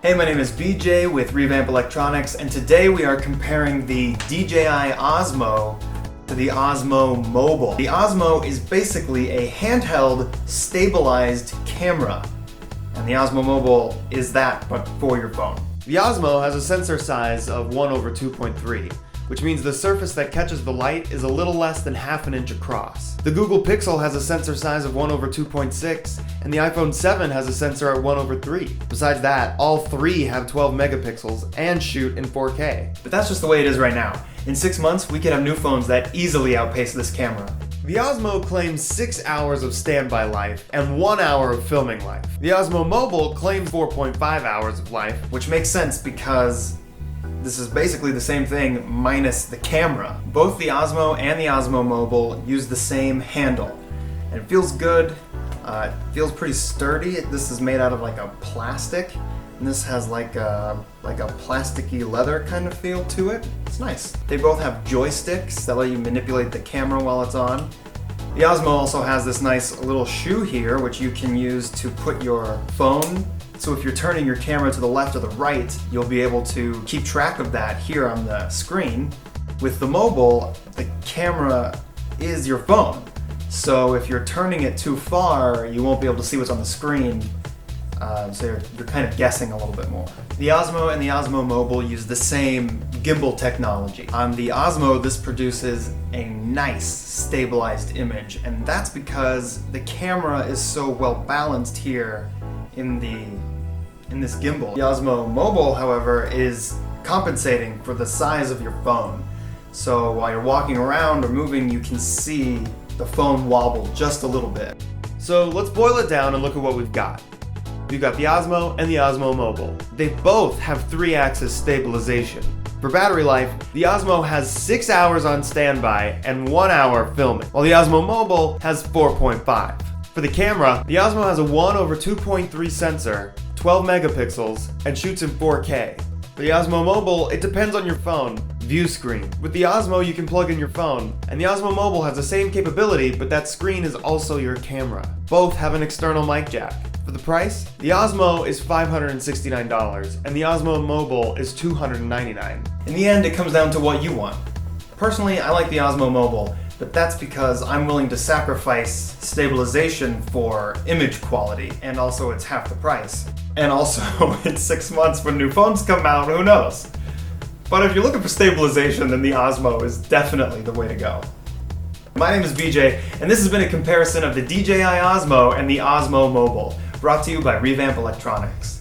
Hey, my name is BJ with ReVamp Electronics, and today we are comparing the DJI Osmo to the Osmo Mobile. The Osmo is basically a handheld, stabilized camera, and the Osmo Mobile is that, but for your phone. The Osmo has a sensor size of 1/2.3, which means the surface that catches the light is a little less than ½ an inch across. The Google Pixel has a sensor size of 1/2.6, and the iPhone 7 has a sensor at 1/3. Besides that, all three have 12 megapixels and shoot in 4K. But that's just the way it is right now. In 6 months, we could have new phones that easily outpace this camera. The Osmo claims 6 hours of standby life and 1 hour of filming life. The Osmo Mobile claims 4.5 hours of life, Which makes sense because this is basically the same thing minus the camera. Both the Osmo and the Osmo Mobile use the same handle, and it feels good. It feels pretty sturdy. This is made out of like a plastic, and this has like a plasticky leather kind of feel to it. It's nice. They both have joysticks that let you manipulate the camera while it's on. The Osmo also has this nice little shoe here, which you can use to put your phone. So if you're turning your camera to the left or the right, you'll be able to keep track of that here on the screen. With the Mobile, the camera is your phone. So if you're turning it too far, you won't be able to see what's on the screen. So you're kind of guessing a little bit more. The Osmo and the Osmo Mobile use the same gimbal technology. On the Osmo, this produces a nice stabilized image, and that's because the camera is so well balanced here in this gimbal. The Osmo Mobile, however, is compensating for the size of your phone. So while you're walking around or moving, you can see the phone wobble just a little bit. So let's boil it down and look at what we've got. We've got the Osmo and the Osmo Mobile. They both have 3-axis stabilization. For battery life, the Osmo has 6 hours on standby and 1 hour filming, while the Osmo Mobile has 4.5. For the camera, the Osmo has a 1/2.3 sensor, 12 megapixels, and shoots in 4K. For the Osmo Mobile, it depends on your phone. View screen. With the Osmo, you can plug in your phone, and the Osmo Mobile has the same capability, but that screen is also your camera. Both have an external mic jack. For the price, the Osmo is $569, and the Osmo Mobile is $299. In the end, it comes down to what you want. Personally, I like the Osmo Mobile, but that's because I'm willing to sacrifice stabilization for image quality, and also it's half the price. And also, in 6 months when new phones come out, who knows? But if you're looking for stabilization, then the Osmo is definitely the way to go. My name is BJ, and this has been a comparison of the DJI Osmo and the Osmo Mobile, brought to you by ReVamp Electronics.